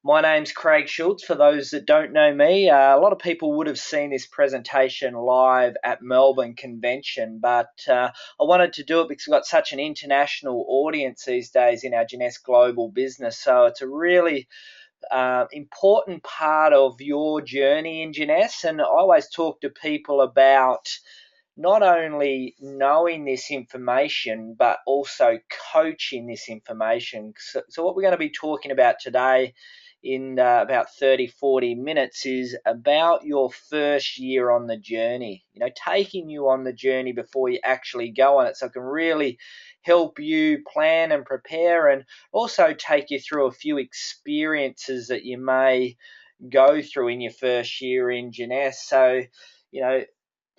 My name's Craig Schultz. For those that don't know me, a lot of people would have seen this presentation live at Melbourne Convention, but I wanted to do it because we've got such an international audience these days in our Jeunesse Global business. So it's a really important part of your journey in Jeunesse, and I always talk to people about not only knowing this information but also coaching this information. So what we're going to be talking about today in about 30-40 minutes is about your first year on the journey, taking you on the journey before you actually go on it, so it can really help you plan and prepare, and also take you through a few experiences that you may go through in your first year in Jeunesse. So,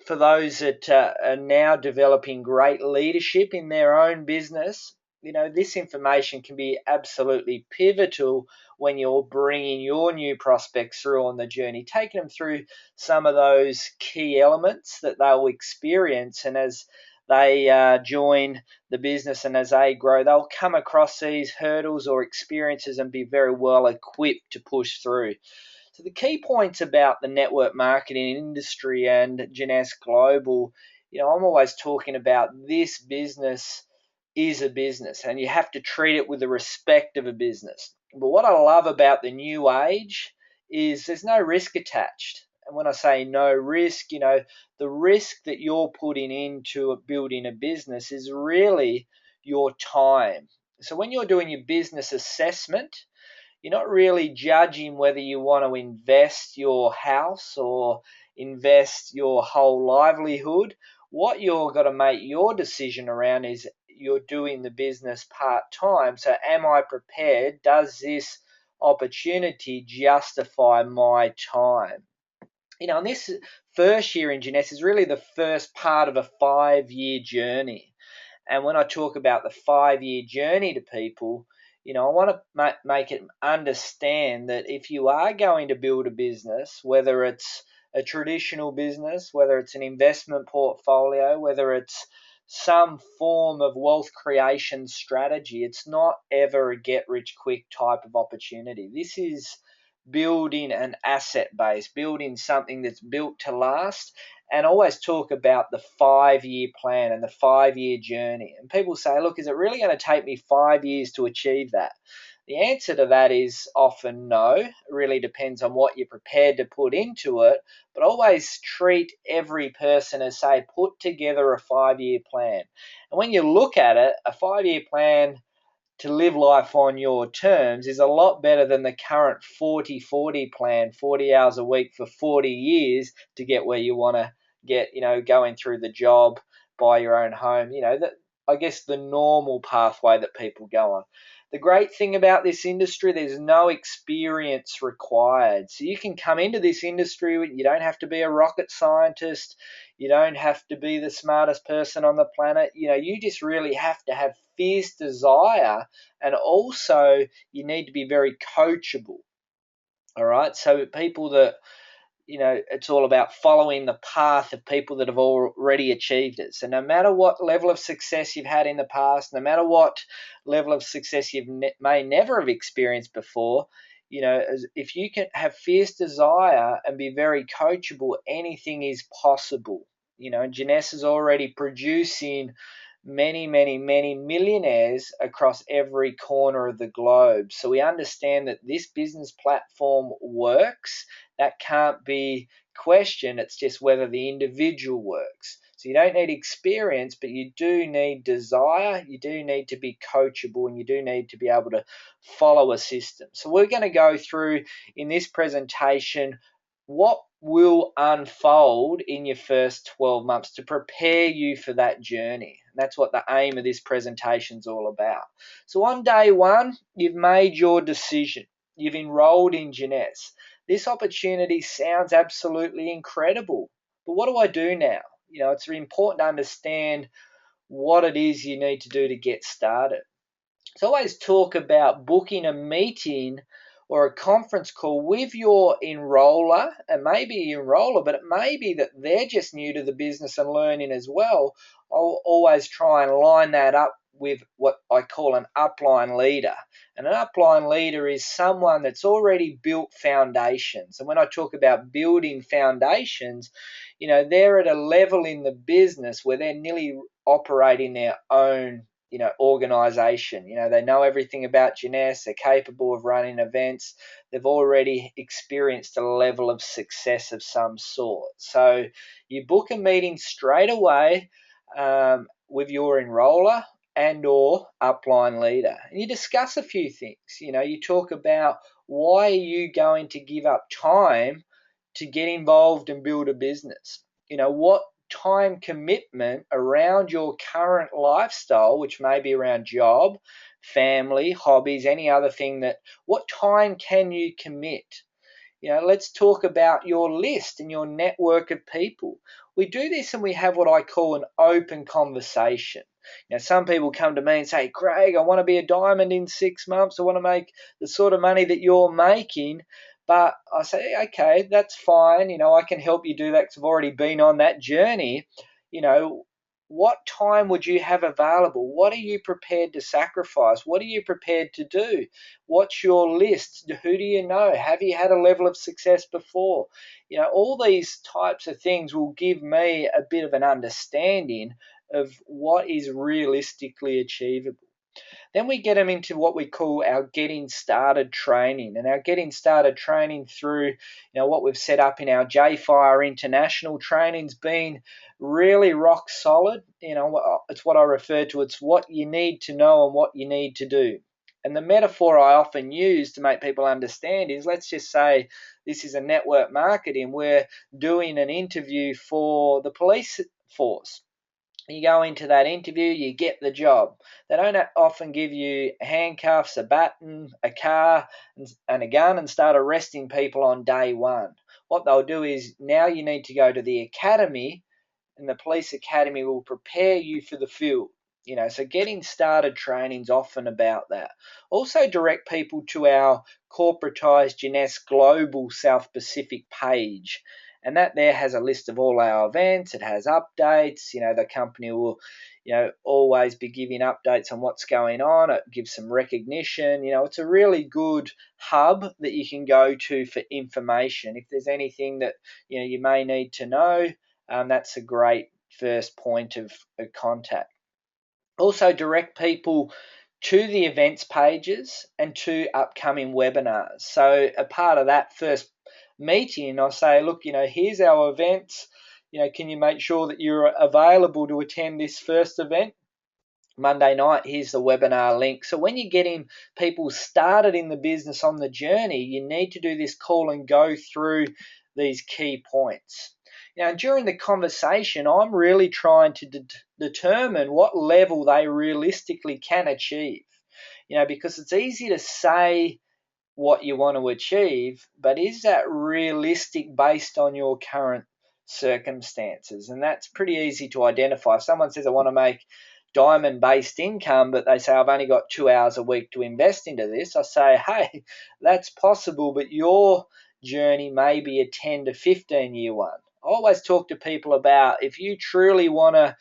for those that are now developing great leadership in their own business, this information can be absolutely pivotal when you're bringing your new prospects through on the journey, taking them through some of those key elements that they'll experience. And as they join the business and as they grow, they'll come across these hurdles or experiences and be very well equipped to push through. So the key points about the network marketing industry and Jeunesse Global, I'm always talking about this business is a business and you have to treat it with the respect of a business. But what I love about the new age is there's no risk attached. And when I say no risk, the risk that you're putting into building a business is really your time. So when you're doing your business assessment, you're not really judging whether you want to invest your house or invest your whole livelihood. What you're got to make your decision around is you're doing the business part-time. So am I prepared? Does this opportunity justify my time? And this first year in Jeunesse is really the first part of a 5-year journey. And when I talk about the 5-year journey to people, I want to make it understand that if you are going to build a business, whether it's a traditional business, whether it's an investment portfolio, whether it's some form of wealth creation strategy, it's not ever a get rich quick type of opportunity. This is building an asset base, building something that's built to last. And I always talk about the 5-year plan and the 5-year journey. And people say, look, is it really going to take me 5 years to achieve that? The answer to that is often no. It really depends on what you're prepared to put into it. But always treat every person as, say, put together a 5-year plan. And when you look at it, a 5-year plan to live life on your terms is a lot better than the current 40-40 plan, 40 hours a week for 40 years to get where you want to get, going through the job, buy your own home, I guess the normal pathway that people go on. The great thing about this industry, there's no experience required. So you can come into this industry, you don't have to be a rocket scientist, you don't have to be the smartest person on the planet. You just really have to have fierce desire, and also you need to be very coachable. All right, so people that, it's all about following the path of people that have already achieved it. So no matter what level of success you've had in the past, no matter what level of success you may never have experienced before, if you can have fierce desire and be very coachable, anything is possible. And Jeunesse is already producing many, many, many millionaires across every corner of the globe. So we understand that this business platform works. That can't be questioned. It's just whether the individual works. So you don't need experience, but you do need desire. You do need to be coachable, and you do need to be able to follow a system. So we're going to go through in this presentation what will unfold in your first 12 months to prepare you for that journey. And that's what the aim of this presentation is all about. So on day one, you've made your decision. You've enrolled in Jeunesse. This opportunity sounds absolutely incredible. But what do I do now? It's important to understand what it is you need to do to get started. So I always talk about booking a meeting or a conference call with your enroller, and maybe enroller, but it may be that they're just new to the business and learning as well. I'll always try and line that up with what I call an upline leader. And an upline leader is someone that's already built foundations. And when I talk about building foundations, they're at a level in the business where they're nearly operating their own organization. They know everything about Jeunesse. They're capable of running events. They've already experienced a level of success of some sort. So you book a meeting straight away with your enroller and or upline leader, and you discuss a few things. You talk about, why are you going to give up time to get involved and build a business? What time commitment around your current lifestyle, which may be around job, family, hobbies, any other thing, what time can you commit? Let's talk about your list and your network of people. We do this and we have what I call an open conversation. Some people come to me and say, Craig, I want to be a diamond in 6 months. I want to make the sort of money that you're making. But I say, okay, that's fine. I can help you do that because I've already been on that journey. What time would you have available? What are you prepared to sacrifice? What are you prepared to do? What's your list? Who do you know? Have you had a level of success before? All these types of things will give me a bit of an understanding of what is realistically achievable. Then we get them into what we call our getting started training, and our getting started training through what we've set up in our JFire International training's been really rock solid. It's what I refer to. It's what you need to know and what you need to do. And the metaphor I often use to make people understand is, let's just say this is a network marketing. We're doing an interview for the police force. You go into that interview, you get the job. They don't often give you handcuffs, a baton, a car, and a gun and start arresting people on day one. What they'll do is, now you need to go to the academy, and the police academy will prepare you for the field. So getting started training's often about that. Also direct people to our corporatized Jeunesse Global South Pacific page. And that there has a list of all our events. It has updates. The company will, always be giving updates on what's going on. It gives some recognition. It's a really good hub that you can go to for information. If there's anything that, you may need to know, that's a great first point of contact. Also direct people to the events pages and to upcoming webinars. So a part of that first meeting, I'll say, look, here's our events. Can you make sure that you're available to attend this first event? Monday night, here's the webinar link. So when you're getting people started in the business on the journey, you need to do this call and go through these key points. During the conversation, I'm really trying to determine what level they realistically can achieve. Because it's easy to say what you want to achieve, but is that realistic based on your current circumstances? And that's pretty easy to identify. If someone says, I want to make diamond-based income, but they say, I've only got 2 hours a week to invest into this, I say, hey, that's possible, but your journey may be a 10 to 15-year one. I always talk to people about, if you truly want to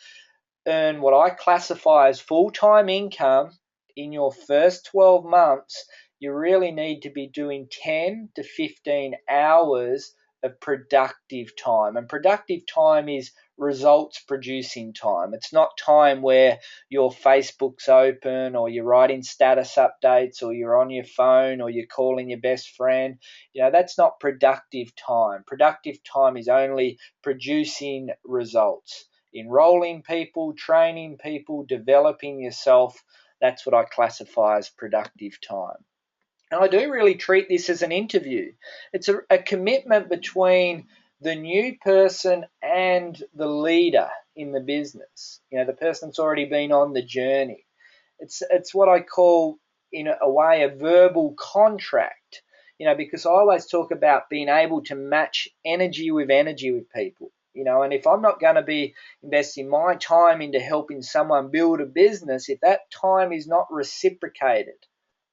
earn what I classify as full-time income in your first 12 months, you really need to be doing 10 to 15 hours of productive time. And productive time is results producing time. It's not time where your Facebook's open or you're writing status updates or you're on your phone or you're calling your best friend. That's not productive time. Productive time is only producing results. Enrolling people, training people, developing yourself. That's what I classify as productive time. And I do really treat this as an interview. It's a commitment between the new person and the leader in the business, the person that's already been on the journey. It's what I call, in a way, a verbal contract, because I always talk about being able to match energy with people. And if I'm not going to be investing my time into helping someone build a business, if that time is not reciprocated,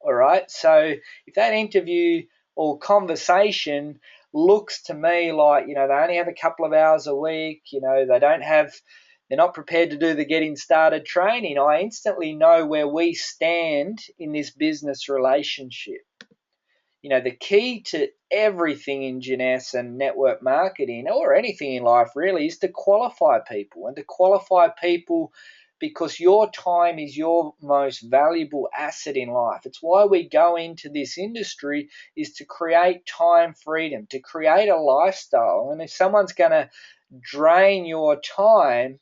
all right. So if that interview or conversation looks to me like, they only have a couple of hours a week, they don't have They're not prepared to do the getting started training. I instantly know where we stand in this business relationship. The key to everything in Jeunesse and network marketing, or anything in life really, is to qualify people. And to qualify people because your time is your most valuable asset in life. It's why we go into this industry, is to create time freedom, to create a lifestyle. And if someone's going to drain your time,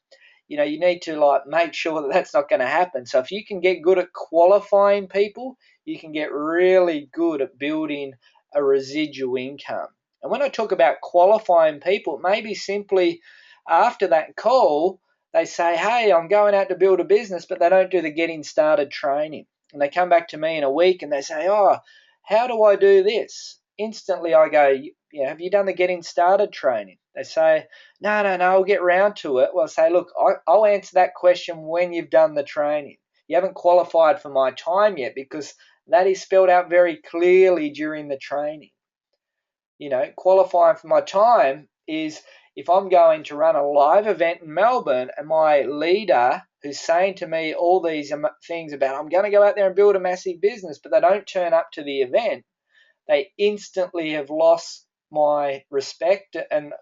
you need to make sure that that's not going to happen. So if you can get good at qualifying people, you can get really good at building a residual income. And when I talk about qualifying people, it may be simply after that call, they say, hey, I'm going out to build a business, but they don't do the getting started training. And they come back to me in a week and they say, oh, how do I do this? Instantly I go, have you done the getting started training? They say, no, I'll get round to it. Well, I say, look, I'll answer that question when you've done the training. You haven't qualified for my time yet, because that is spelled out very clearly during the training. Qualifying for my time is if I'm going to run a live event in Melbourne and my leader, who's saying to me all these things about I'm going to go out there and build a massive business, but they don't turn up to the event, they instantly have lost my respect and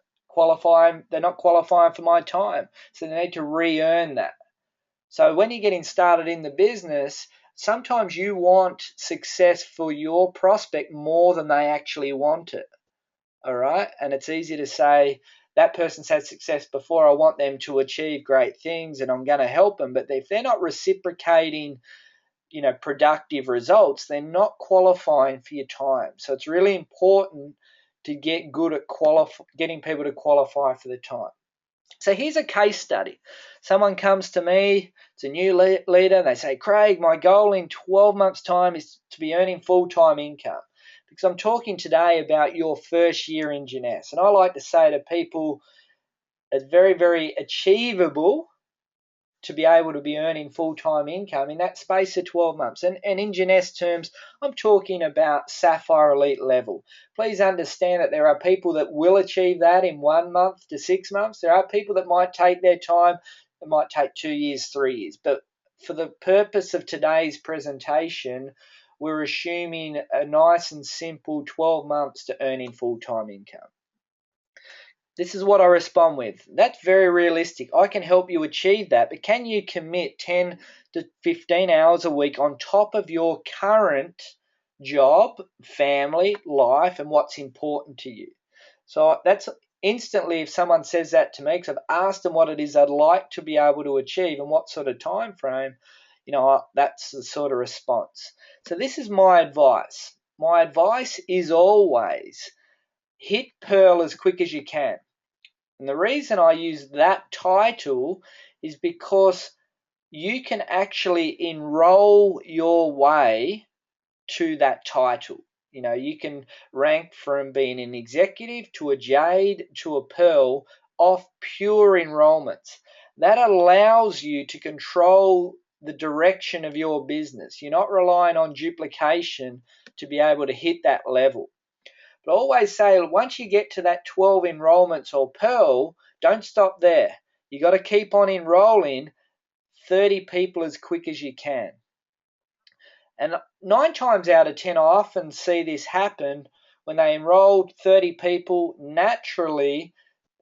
they're not qualifying for my time. So they need to re-earn that. So when you're getting started in the business, sometimes you want success for your prospect more than they actually want it. All right? And it's easy to say, that person's had success before, I want them to achieve great things and I'm going to help them. But if they're not reciprocating, productive results, they're not qualifying for your time. So it's really important to get good at getting people to qualify for the time. So here's a case study. Someone comes to me, it's a new leader, and they say, Craig, my goal in 12 months' time is to be earning full-time income. Because I'm talking today about your first year in Jeunesse. And I like to say to people, it's very, very achievable to be able to be earning full-time income in that space of 12 months. And in Jeunesse terms, I'm talking about Sapphire Elite level. Please understand that there are people that will achieve that in 1 month to 6 months. There are people that might take their time. It might take 2 years, 3 years. But for the purpose of today's presentation, we're assuming a nice and simple 12 months to earning full-time income. This is what I respond with. That's very realistic. I can help you achieve that, but can you commit 10 to 15 hours a week on top of your current job, family, life, and what's important to you? So that's instantly, if someone says that to me, because I've asked them what it is I'd like to be able to achieve and what sort of time frame, that's the sort of response. So this is my advice. My advice is always hit Pearl as quick as you can. And the reason I use that title is because you can actually enroll your way to that title. You can rank from being an executive to a jade to a pearl off pure enrollments. That allows you to control the direction of your business. You're not relying on duplication to be able to hit that level. But I always say, once you get to that 12 enrollments or pearl, don't stop there. You got to keep on enrolling 30 people as quick as you can. And 9 times out of 10, I often see this happen when they enrolled 30 people. Naturally,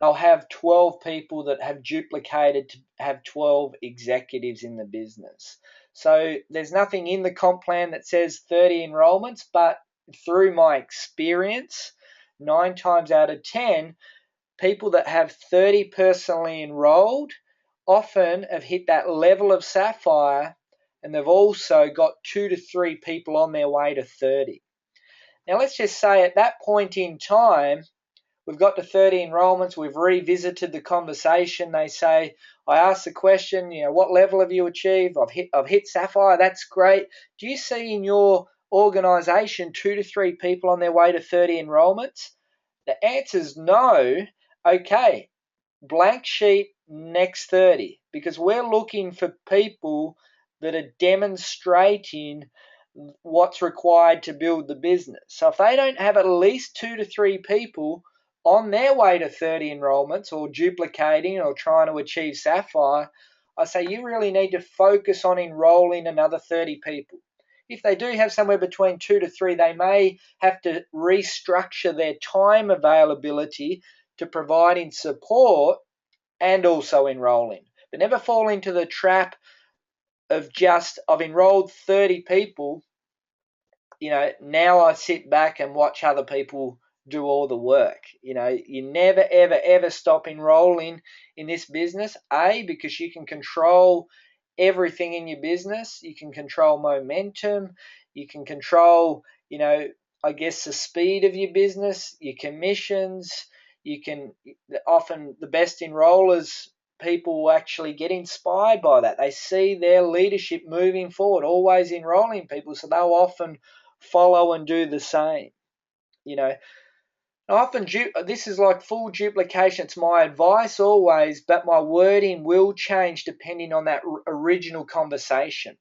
they'll have 12 people that have duplicated to have 12 executives in the business. So there's nothing in the comp plan that says 30 enrollments, but through my experience, 9 times out of 10, people that have 30 personally enrolled often have hit that level of Sapphire, and they've also got 2 to 3 people on their way to 30. Now let's just say at that point in time, we've got to 30 enrollments, we've revisited the conversation. They say, I asked the question, what level have you achieved? I've hit Sapphire, that's great. Do you see in your organisation 2 to 3 people on their way to 30 enrollments? The answer is no. Okay, blank sheet, next 30, because we're looking for people that are demonstrating what's required to build the business. So if they don't have at least 2 to 3 people on their way to 30 enrollments or duplicating or trying to achieve Sapphire, I say you really need to focus on enrolling another 30 people. If they do have somewhere between 2 to 3, they may have to restructure their time availability to providing support and also enrolling. But never fall into the trap of just, I've enrolled 30 people, now I sit back and watch other people do all the work. You never, ever, ever stop enrolling in this business. Because you can control everything in your business. You can control momentum. You can control, I guess the speed of your business, your commissions. You can, often the best enrollers, people will actually get inspired by that. They see their leadership moving forward, always enrolling people, so they'll often follow and do the same. Often this is like full duplication. It's my advice always, but my wording will change depending on that original conversation.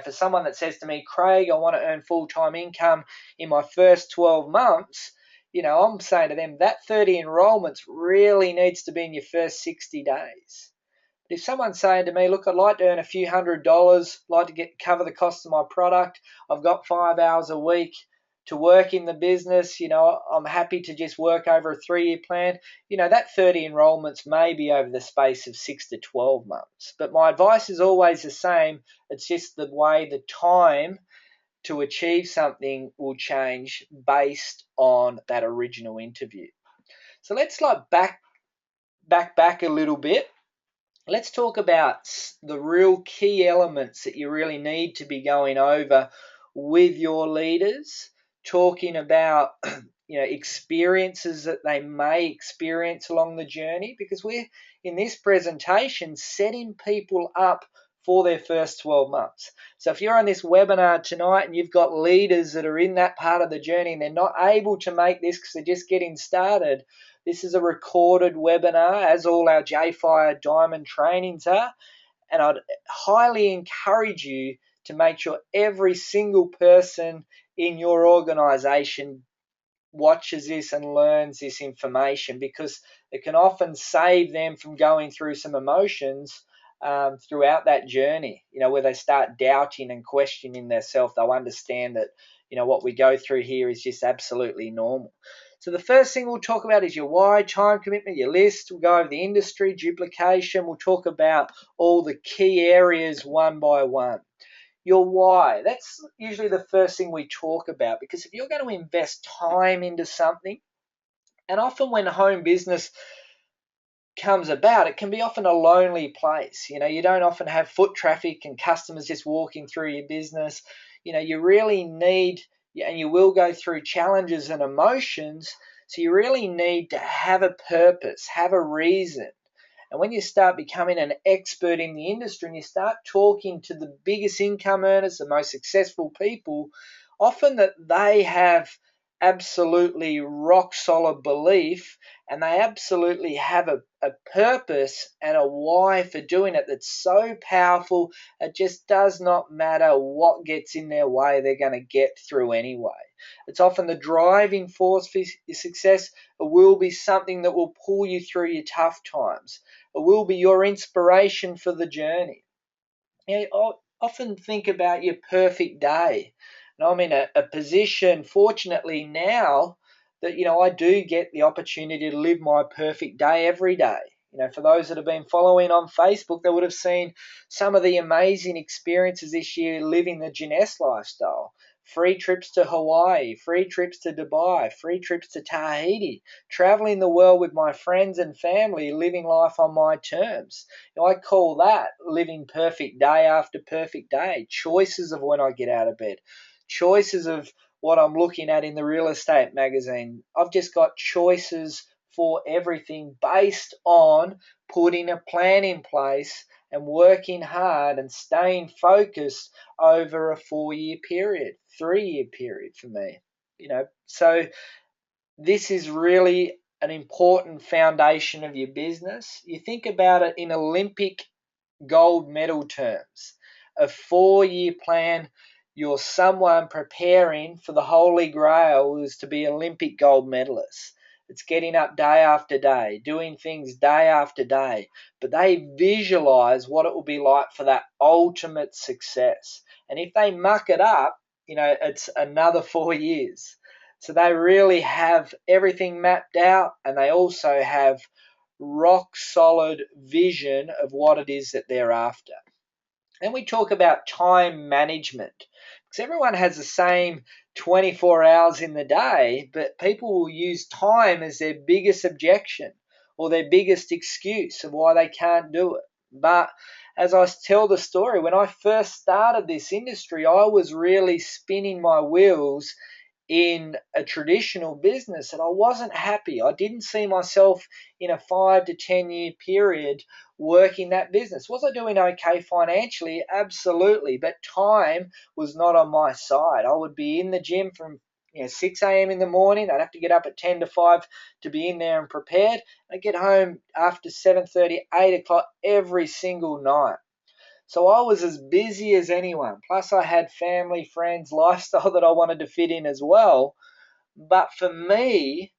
For someone that says to me, Craig, I want to earn full-time income in my first 12 months, I'm saying to them that 30 enrollments really needs to be in your first 60 days. If someone's saying to me, look, I'd like to earn a few $100s, like to cover the cost of my product, I've got 5 hours a week to work in the business, I'm happy to just work over a 3-year plan, that 30 enrollments may be over the space of 6 to 12 months. But my advice is always the same. It's just the way the time to achieve something will change based on that original interview. So let's back a little bit. Let's talk about the real key elements that you really need to be going over with your leaders, talking about experiences that they may experience along the journey, because we're in this presentation setting people up for their first 12 months. So if you're on this webinar tonight and you've got leaders that are in that part of the journey and they're not able to make this because they're just getting started, this is a recorded webinar, as all our JFire Diamond trainings are, and I'd highly encourage you to make sure every single person in your organisation watches this and learns this information, because it can often save them from going through some emotions throughout that journey, where they start doubting and questioning themselves. They'll understand that, what we go through here is just absolutely normal. So the first thing we'll talk about is your why, time commitment, your list. We'll go over the industry, duplication. We'll talk about all the key areas one by one. Your why, that's usually the first thing we talk about, because if you're going to invest time into something, and often when home business comes about, it can be often a lonely place. You don't often have foot traffic and customers just walking through your business. You really need, and you will go through challenges and emotions, so you really need to have a purpose, have a reason. And when you start becoming an expert in the industry and you start talking to the biggest income earners, the most successful people, often that they have absolutely rock solid belief, and they absolutely have a purpose and a why for doing it that's so powerful, it just does not matter what gets in their way, they're going to get through anyway. It's often the driving force for your success. It will be something that will pull you through your tough times. It will be your inspiration for the journey. I often think about your perfect day. And I'm in a position, fortunately now, that I do get the opportunity to live my perfect day every day. For those that have been following on Facebook, they would have seen some of the amazing experiences this year living the Jeunesse lifestyle. Free trips to Hawaii, free trips to Dubai, free trips to Tahiti, traveling the world with my friends and family, living life on my terms. I call that living perfect day after perfect day. Choices of when I get out of bed, choices of what I'm looking at in the real estate magazine. I've just got choices for everything based on putting a plan in place and working hard and staying focused over a 4-year period, 3-year period for me. So this is really an important foundation of your business. You think about it in Olympic gold medal terms. A 4-year plan, you're someone preparing for the holy grail is to be Olympic gold medalist. It's getting up day after day, doing things day after day. But they visualize what it will be like for that ultimate success. And if they muck it up, it's another 4 years. So they really have everything mapped out, and they also have rock solid vision of what it is that they're after. Then we talk about time management, because everyone has the same 24 hours in the day, but people will use time as their biggest objection or their biggest excuse of why they can't do it. But as I tell the story, when I first started this industry, I was really spinning my wheels in a traditional business, and I wasn't happy. I didn't see myself in a 5 to 10 year period working that business. Was I doing okay financially? Absolutely, but time was not on my side. I would be in the gym from 6 a.m. in the morning. I'd have to get up at 10 to 5 to be in there and prepared. I'd get home after 7:30, 8 o'clock every single night. So I was as busy as anyone. Plus, I had family, friends, lifestyle that I wanted to fit in as well. But for me,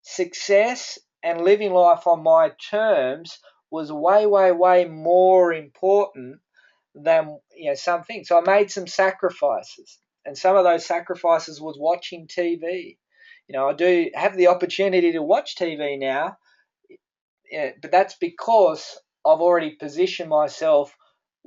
success and living life on my terms was way, way, way more important than some things. So I made some sacrifices, and some of those sacrifices was watching TV. I do have the opportunity to watch TV now, but that's because I've already positioned myself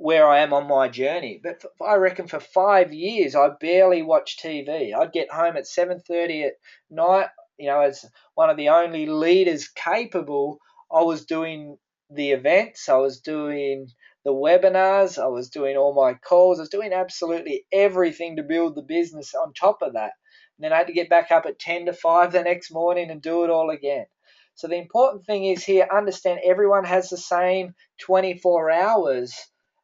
where I am on my journey. But I reckon for 5 years, I barely watched TV. I'd get home at 7:30 at night. As one of the only leaders capable, I was doing the events, I was doing the webinars, I was doing all my calls, I was doing absolutely everything to build the business on top of that. And then I had to get back up at 10 to 5 the next morning and do it all again. So the important thing is here, understand everyone has the same 24 hours.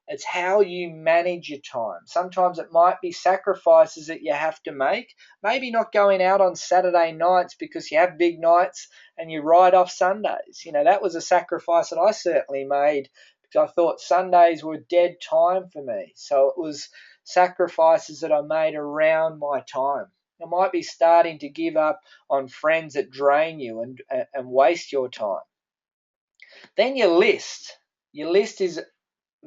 It's how you manage your time. Sometimes it might be sacrifices that you have to make. Maybe not going out on Saturday nights because you have big nights and you ride off Sundays. That was a sacrifice that I certainly made because I thought Sundays were dead time for me. So it was sacrifices that I made around my time. You might be starting to give up on friends that drain you and waste your time. Then your list. Your list is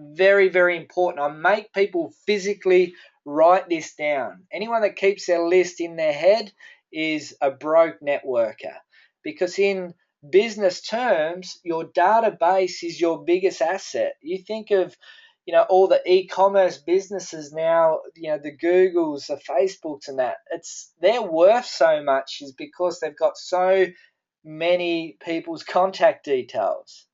very, very important. I make people physically write this down. Anyone that keeps their list in their head is a broke networker, because in business terms, your database is your biggest asset. You think of all the e-commerce businesses now, the Googles, the Facebooks and that, they're worth so much is because they've got so many people's contact details.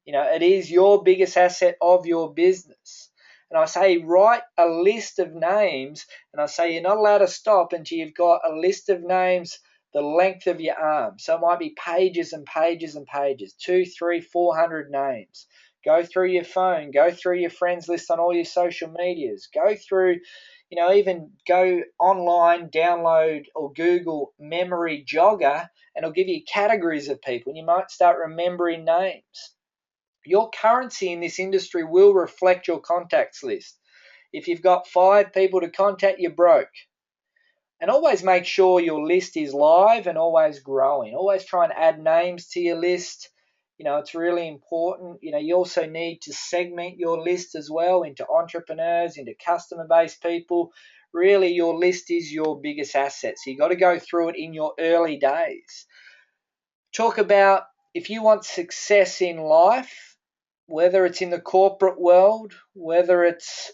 It is your biggest asset of your business. And I say write a list of names, and I say you're not allowed to stop until you've got a list of names the length of your arm. So it might be pages and pages and pages, 200, 300, 400 names. Go through your phone, go through your friends list on all your social medias, go through, even go online, download or Google memory jogger, and it'll give you categories of people, and you might start remembering names. Your currency in this industry will reflect your contacts list. If you've got 5 people to contact, you're broke. And always make sure your list is live and always growing. Always try and add names to your list. It's really important. You also need to segment your list as well into entrepreneurs, into customer-based people. Really, your list is your biggest asset. So you've got to go through it in your early days. Talk about if you want success in life, whether it's in the corporate world, whether it's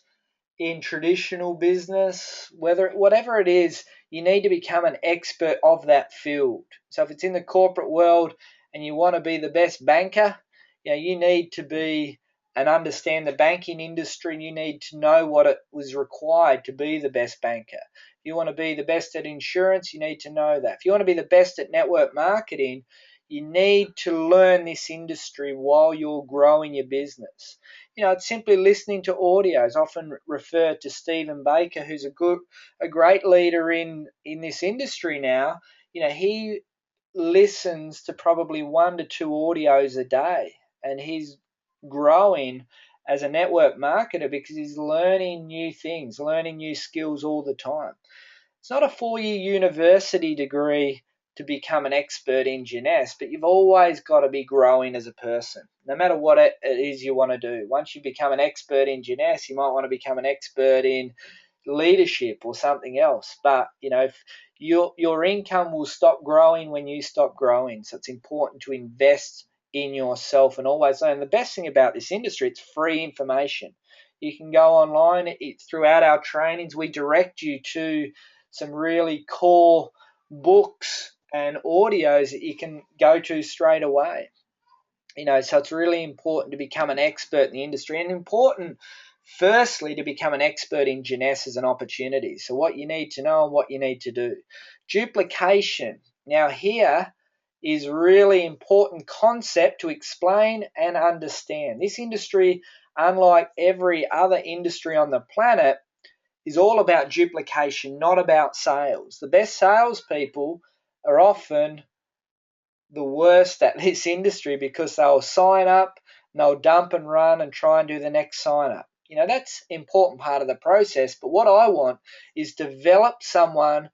in traditional business, whatever it is, you need to become an expert of that field. So if it's in the corporate world and you want to be the best banker, you need to be and understand the banking industry, and you need to know what it was required to be the best banker. If you want to be the best at insurance, you need to know that. If you want to be the best at network marketing, you need to learn this industry while you're growing your business. It's simply listening to audios. Often refer to Stephen Baker, who's a great leader in this industry now. He listens to probably 1 to 2 audios a day, and he's growing as a network marketer because he's learning new things, learning new skills all the time. It's not a 4-year university degree to become an expert in Jeunesse, but you've always got to be growing as a person, no matter what it is you want to do. Once you become an expert in Jeunesse, you might want to become an expert in leadership or something else. But your income will stop growing when you stop growing. So it's important to invest in yourself and always learn. The best thing about this industry, it's free information. You can go online. Throughout our trainings, we direct you to some really core books and audios that you can go to straight away. So it's really important to become an expert in the industry, and important, firstly, to become an expert in Jeunesse as an opportunity. So what you need to know and what you need to do. Duplication. Now here is really important concept to explain and understand. This industry, unlike every other industry on the planet, is all about duplication, not about sales. The best salespeople are often the worst at this industry because they'll sign up and they'll dump and run and try and do the next sign up. That's an important part of the process, but what I want is develop someone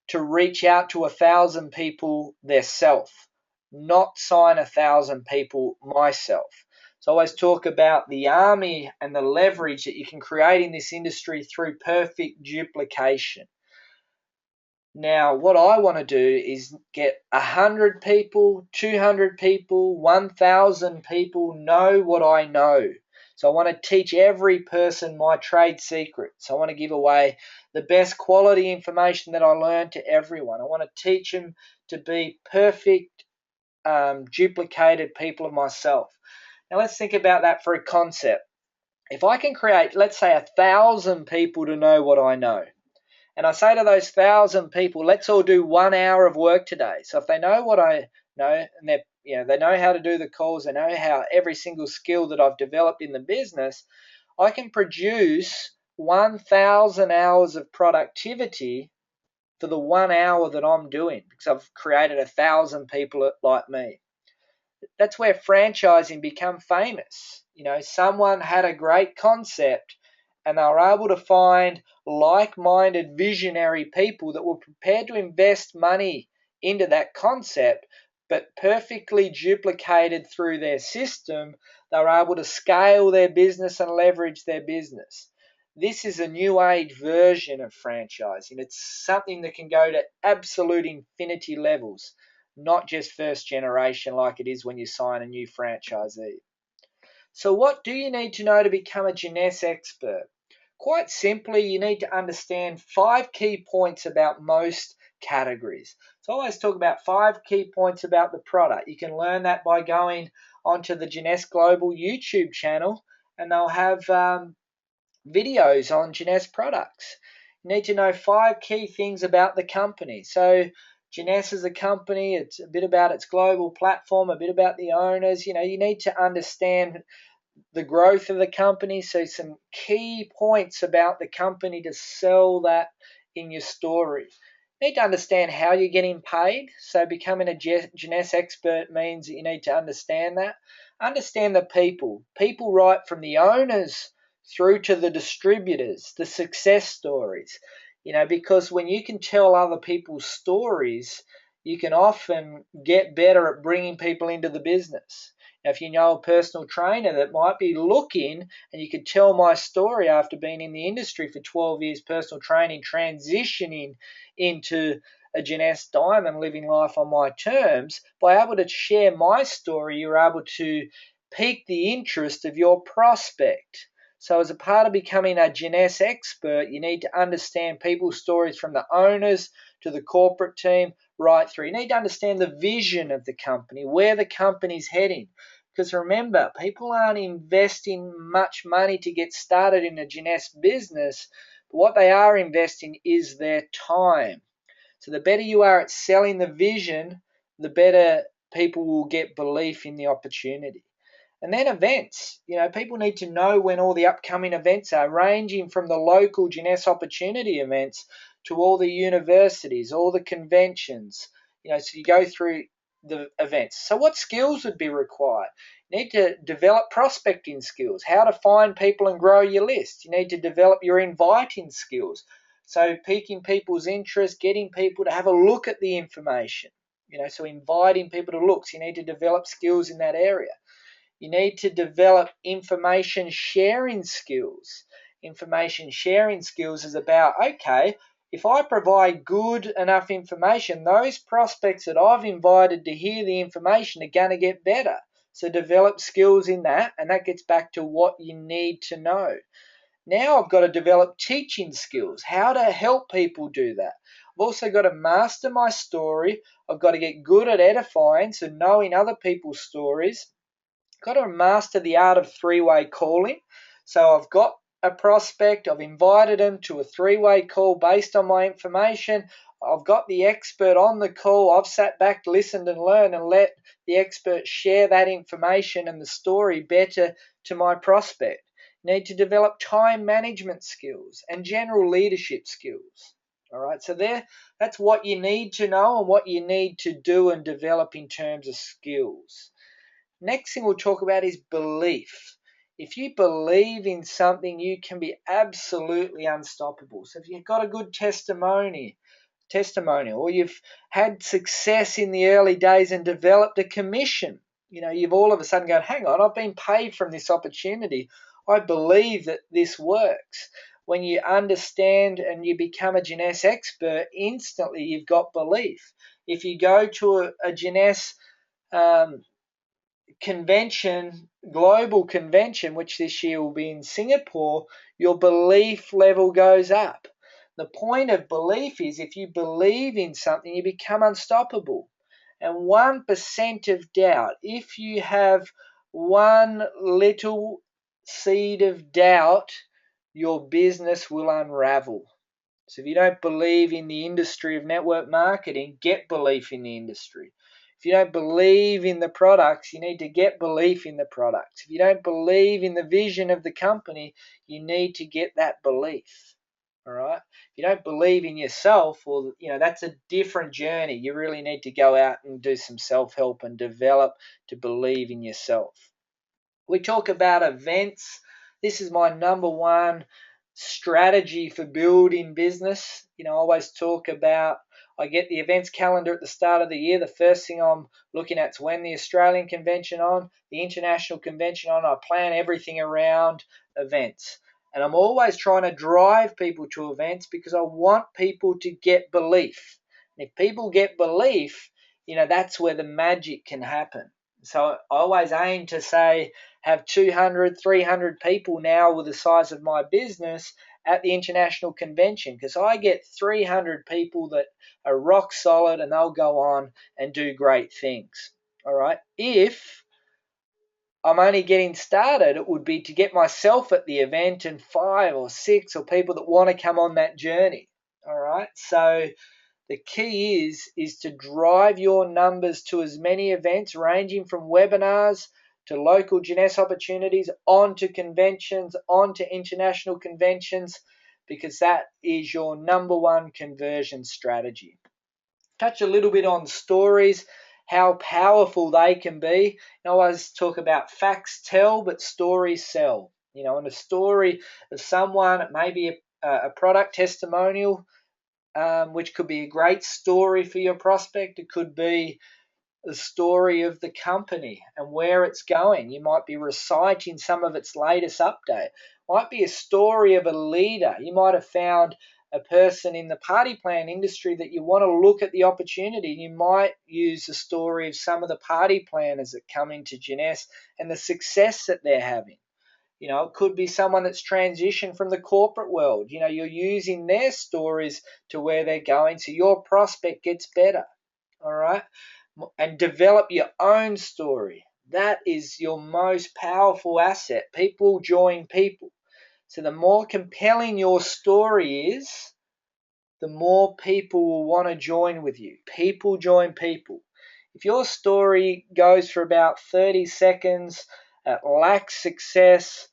to reach out to 1,000 people theirself, not sign 1,000 people myself. So I always talk about the army and the leverage that you can create in this industry through perfect duplication. Now, what I want to do is get 100 people, 200 people, 1,000 people know what I know. So I want to teach every person my trade secrets. I want to give away the best quality information that I learned to everyone. I want to teach them to be perfect, duplicated people of myself. Now let's think about that for a concept. If I can create, let's say, 1,000 people to know what I know, and I say to those 1,000 people, let's all do 1 hour of work today. So if they know what I know, and they know how to do the calls, they know how every single skill that I've developed in the business, I can produce 1,000 hours of productivity for the 1 hour that I'm doing, because I've created 1,000 people like me. That's where franchising become famous. Someone had a great concept and they were able to find like-minded visionary people that were prepared to invest money into that concept, but perfectly duplicated through their system. They were able to scale their business and leverage their business. This is a new age version of franchising. It's something that can go to absolute infinity levels, not just first generation like it is when you sign a new franchisee. So what do you need to know to become a Jeunesse expert? Quite simply, you need to understand 5 key points about most categories. So I always talk about 5 key points about the product. You can learn that by going onto the Jeunesse Global YouTube channel, and they'll have videos on Jeunesse products. You need to know 5 key things about the company. So Jeunesse is a company, it's a bit about its global platform, a bit about the owners. You need to understand the growth of the company, so some key points about the company to sell that in your story. You need to understand how you're getting paid. So becoming a Jeunesse expert means that you need to understand that. Understand the people. People right from the owners through to the distributors, the success stories. Because when you can tell other people's stories, you can often get better at bringing people into the business. Now, if you know a personal trainer that might be looking, and you could tell my story after being in the industry for 12 years, personal training, transitioning into a Jeunesse diamond, living life on my terms, by able to share my story, you're able to pique the interest of your prospect. So as a part of becoming a Jeunesse expert, you need to understand people's stories from the owners to the corporate team right through. You need to understand the vision of the company, where the company's heading. Because remember, people aren't investing much money to get started in a Jeunesse business, but what they are investing is their time. So the better you are at selling the vision, the better people will get belief in the opportunity. And then events. People need to know when all the upcoming events are, ranging from the local Jeunesse opportunity events to all the universities, all the conventions. So you go through the events. So what skills would be required? You need to develop prospecting skills, how to find people and grow your list. You need to develop your inviting skills. So piquing people's interest, getting people to have a look at the information. So inviting people to look. So you need to develop skills in that area. You need to develop information sharing skills. Information sharing skills is about, okay, if I provide good enough information, those prospects that I've invited to hear the information are going to get better. So develop skills in that, and that gets back to what you need to know. Now I've got to develop teaching skills, how to help people do that. I've also got to master my story. I've got to get good at edifying, so knowing other people's stories. Got to master the art of three-way calling. So I've got a prospect, I've invited them to a three-way call based on my information. I've got the expert on the call. I've sat back, listened and learned, and let the expert share that information and the story better to my prospect. Need to develop time management skills and general leadership skills. All right, so that's what you need to know and what you need to do and develop in terms of skills. Next thing we'll talk about is belief. If you believe in something, you can be absolutely unstoppable. So if you've got a good testimonial, or you've had success in the early days and developed a commission, you've all of a sudden gone, hang on, I've been paid from this opportunity. I believe that this works. When you understand and you become a Jeunesse expert, instantly you've got belief. If you go to a Jeunesse global convention, which this year will be in Singapore, your belief level goes up. The point of belief is if you believe in something, you become unstoppable. And 1% of doubt, if you have one little seed of doubt, your business will unravel. So if you don't believe in the industry of network marketing, get belief in the industry. If you don't believe in the products, you need to get belief in the products. If you don't believe in the vision of the company, you need to get that belief. All right? If you don't believe in yourself, well, that's a different journey. You really need to go out and do some self-help and develop to believe in yourself. We talk about events. This is my number one strategy for building business. I always talk about, I get the events calendar at the start of the year. The first thing I'm looking at is when the Australian convention on, the international convention on. I plan everything around events. And I'm always trying to drive people to events because I want people to get belief. And if people get belief, that's where the magic can happen. So I always aim to say, have 200, 300 people now with the size of my business at the international convention, because I get 300 people that are rock solid and they'll go on and do great things. All right. If I'm only getting started, it would be to get myself at the event and 5 or 6 or people that want to come on that journey. All right. So the key is to drive your numbers to as many events, ranging from webinars to local Jeunesse opportunities, onto conventions, onto international conventions, because that is your number one conversion strategy. Touch a little bit on stories, how powerful they can be. I always talk about facts tell, but stories sell. And a story of someone, maybe a product testimonial, which could be a great story for your prospect. It could be the story of the company and where it's going. You might be reciting some of its latest update. Might be a story of a leader. You might have found a person in the party plan industry that you want to look at the opportunity. You might use the story of some of the party planners that come into Jeunesse and the success that they're having. It could be someone that's transitioned from the corporate world. You're using their stories to where they're going, so your prospect gets better. All right? And develop your own story. That is your most powerful asset. People join people. So the more compelling your story is, the more people will want to join with you. People join people. If your story goes for about 30 seconds, lacks success,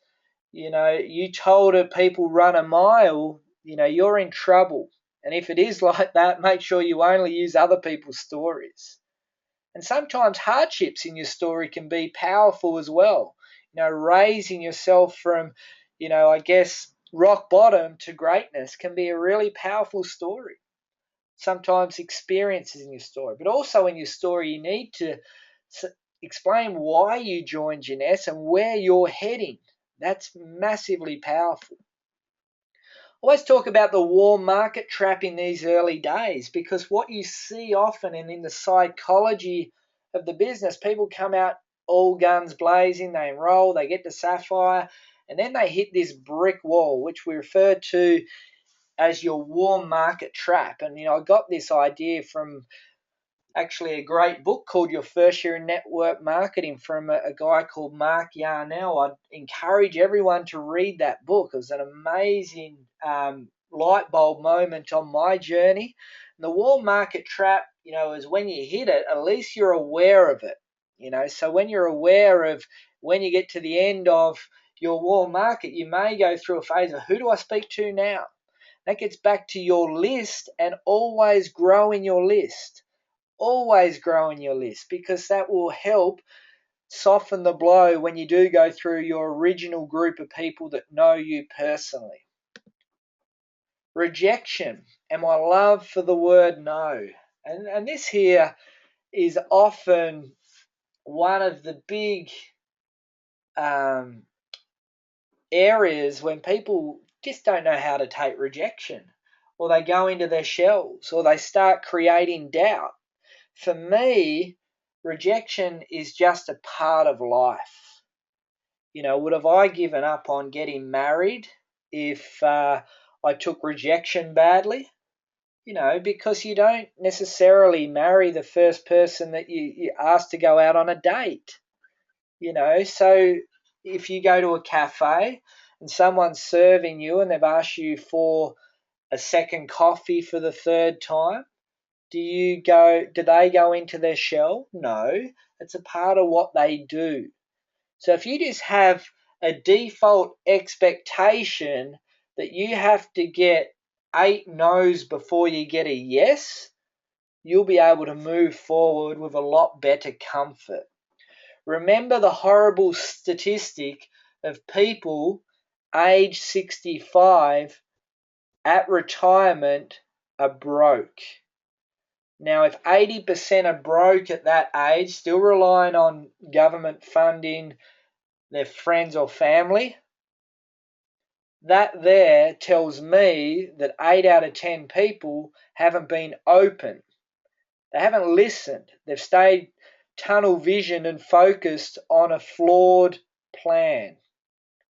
you told it people run a mile, you're in trouble. And if it is like that, make sure you only use other people's stories. And sometimes hardships in your story can be powerful as well. Raising yourself from, I guess, rock bottom to greatness can be a really powerful story. sometimes experiences in your story. But also in your story, you need to explain why you joined Jeunesse and where you're heading. That's massively powerful. Always talk about the warm market trap in these early days, because what you see often and in the psychology of the business, people come out all guns blazing, they enroll, they get to Sapphire, and then they hit this brick wall, which we refer to as your warm market trap. And I got this idea from actually a great book called Your First Year in Network Marketing from a guy called Mark Yarnell. I'd encourage everyone to read that book. It was an amazing light bulb moment on my journey. And the warm market trap, is when you hit it, at least you're aware of it. So when you're aware of when you get to the end of your warm market, you may go through a phase of, who do I speak to now? That gets back to your list, and always growing your list. Always growing your list, because that will help soften the blow when you do go through your original group of people that know you personally. Rejection and my love for the word no. And this here is often one of the big areas when people just don't know how to take rejection, or they go into their shells, or they start creating doubt. For me, rejection is just a part of life. Would have I given up on getting married if I took rejection badly? Because you don't necessarily marry the first person that you ask to go out on a date. So if you go to a cafe and someone's serving you and they've asked you for a second coffee for the third time, do they go into their shell? No, it's a part of what they do. So if you just have a default expectation that you have to get 8 no's before you get a yes, you'll be able to move forward with a lot better comfort. Remember the horrible statistic of people age 65 at retirement are broke. Now, if 80% are broke at that age, still relying on government funding, their friends or family, that there tells me that 8 out of 10 people haven't been open. They haven't listened. They've stayed tunnel visioned and focused on a flawed plan.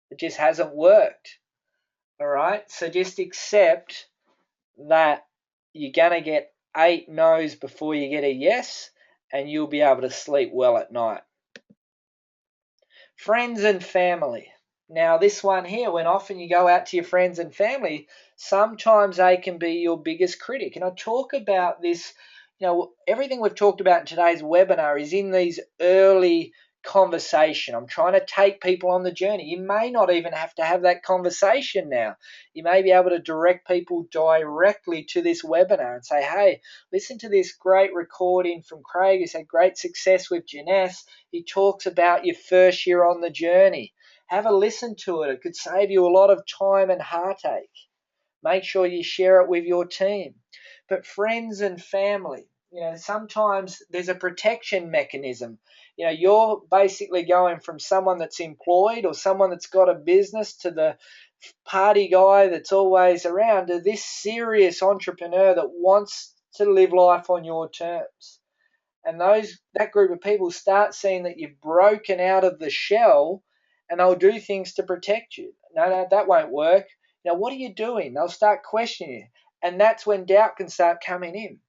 It just hasn't worked. All right? So just accept that you're going to get 8 no's before you get a yes, and you'll be able to sleep well at night. Friends and family. Now, this one here, when often you go out to your friends and family, sometimes they can be your biggest critic. And I talk about this, everything we've talked about in today's webinar is in these early conversation. I'm trying to take people on the journey. You may not even have to have that conversation now. You may be able to direct people directly to this webinar and say, hey, listen to this great recording from Craig, who's had great success with Jeunesse. He talks about your first year on the journey. Have a listen to it. It could save you a lot of time and heartache. Make sure you share it with your team. But friends and family, sometimes there's a protection mechanism. You're basically going from someone that's employed or someone that's got a business to the party guy that's always around to this serious entrepreneur that wants to live life on your terms. And that group of people start seeing that you've broken out of the shell, and they'll do things to protect you. No, that won't work. What are you doing? They'll start questioning you. And that's when doubt can start coming in.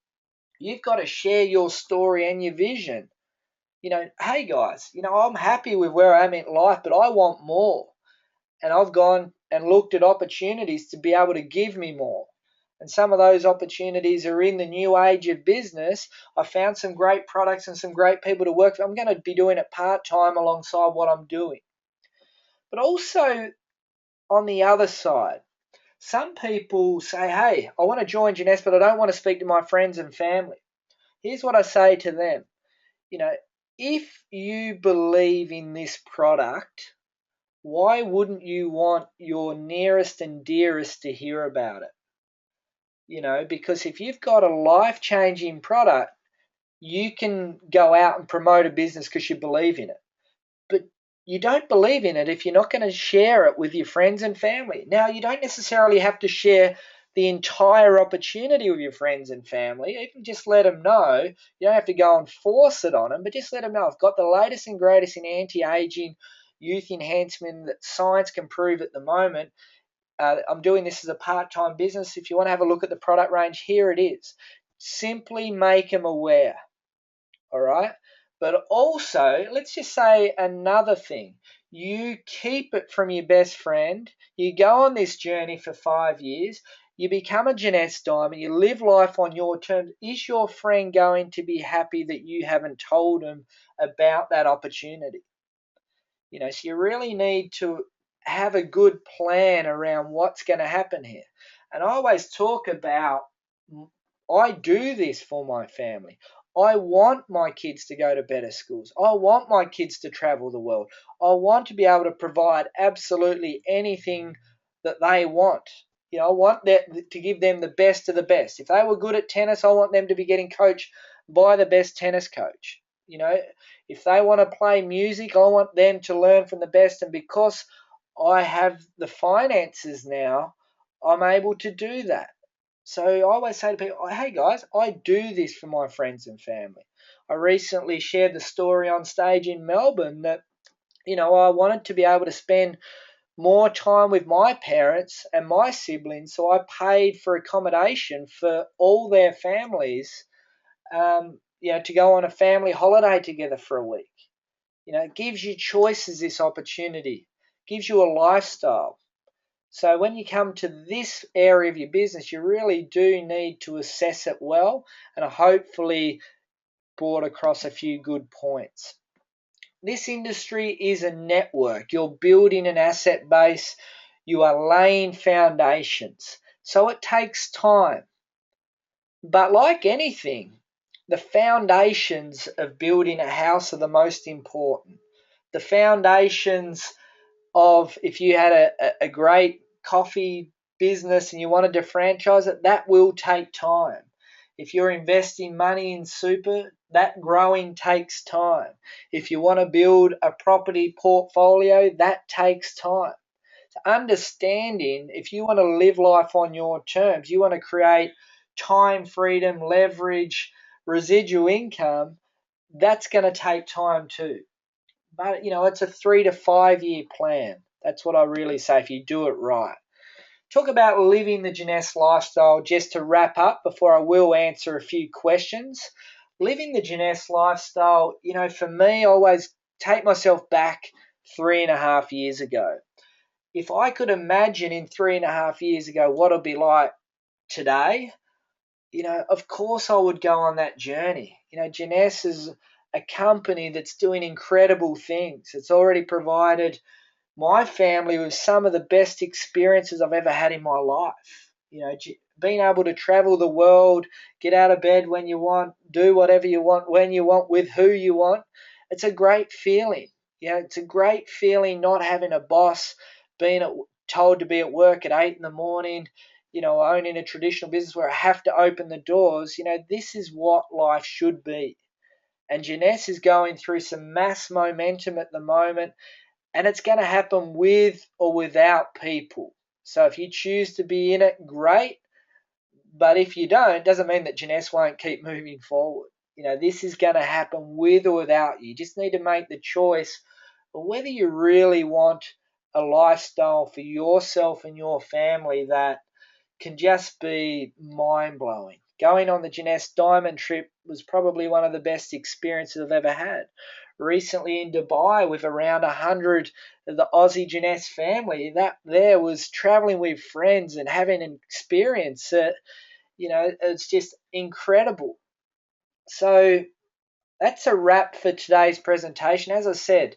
You've got to share your story and your vision. Hey guys, I'm happy with where I am in life, but I want more. And I've gone and looked at opportunities to be able to give me more. And some of those opportunities are in the new age of business. I found some great products and some great people to work with. I'm going to be doing it part-time alongside what I'm doing. But also on the other side, some people say, hey, I want to join Jeunesse, but I don't want to speak to my friends and family. Here's what I say to them. If you believe in this product, why wouldn't you want your nearest and dearest to hear about it? because if you've got a life-changing product, you can go out and promote a business because you believe in it. But you don't believe in it if you're not going to share it with your friends and family. Now, you don't necessarily have to share the entire opportunity with your friends and family. Even just let them know. You don't have to go and force it on them, but just let them know, I've got the latest and greatest in anti-aging, youth enhancement that science can prove at the moment. I'm doing this as a part-time business. If you want to have a look at the product range, here it is. Simply make them aware. All right. But also, let's just say another thing. You keep it from your best friend. You go on this journey for 5 years. You become a Jeunesse Diamond. You live life on your terms. Is your friend going to be happy that you haven't told them about that opportunity? So you really need to have a good plan around what's going to happen here. And I always talk about, I do this for my family. I want my kids to go to better schools. I want my kids to travel the world. I want to be able to provide absolutely anything that they want. I want that to give them the best of the best. If they were good at tennis, I want them to be getting coached by the best tennis coach. If they want to play music, I want them to learn from the best. And because I have the finances now, I'm able to do that. So I always say to people, hey guys, I do this for my friends and family. I recently shared the story on stage in Melbourne that, I wanted to be able to spend more time with my parents and my siblings. So I paid for accommodation for all their families, to go on a family holiday together for a week. It gives you choices, this opportunity, gives you a lifestyle. So when you come to this area of your business, you really do need to assess it well, and I hopefully brought across a few good points. This industry is a network. You're building an asset base. You are laying foundations. So it takes time. But like anything, the foundations of building a house are the most important. The foundations of, if you had a great coffee business and you wanted to franchise it, that will take time. If you're investing money in super, that growing takes time. If you want to build a property portfolio, that takes time. So understanding, if you want to live life on your terms, you want to create time, freedom, leverage, residual income, that's going to take time too. But, it's a 3 to 5 year plan. That's what I really say if you do it right. Talk about living the Jeunesse lifestyle, just to wrap up before I will answer a few questions. Living the Jeunesse lifestyle, for me, I always take myself back 3.5 years ago. If I could imagine in 3.5 years ago what it'd be like today, of course I would go on that journey. Jeunesse is a company that's doing incredible things. It's already provided my family with some of the best experiences I've ever had in my life. Being able to travel the world, get out of bed when you want, do whatever you want, when you want, with who you want. It's a great feeling. It's a great feeling not having a boss, being told to be at work at 8 in the morning, owning a traditional business where I have to open the doors. This is what life should be. And Jeunesse is going through some mass momentum at the moment, and it's going to happen with or without people. So if you choose to be in it, great. But if you don't, it doesn't mean that Jeunesse won't keep moving forward. This is going to happen with or without you. You just need to make the choice of whether you really want a lifestyle for yourself and your family that can just be mind-blowing. Going on the Jeunesse Diamond trip was probably one of the best experiences I've ever had. Recently in Dubai with around 100 of the Aussie Jeunesse family, that there was traveling with friends and having an experience that, it's just incredible. So that's a wrap for today's presentation. As I said,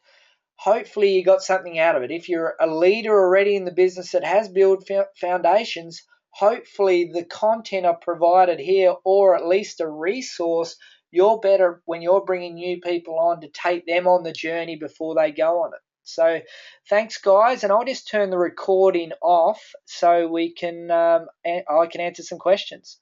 hopefully you got something out of it. If you're a leader already in the business that has built foundations, hopefully the content I've provided here, or at least a resource, you're better when you're bringing new people on to take them on the journey before they go on it. So thanks, guys, and I'll just turn the recording off so we can I can answer some questions.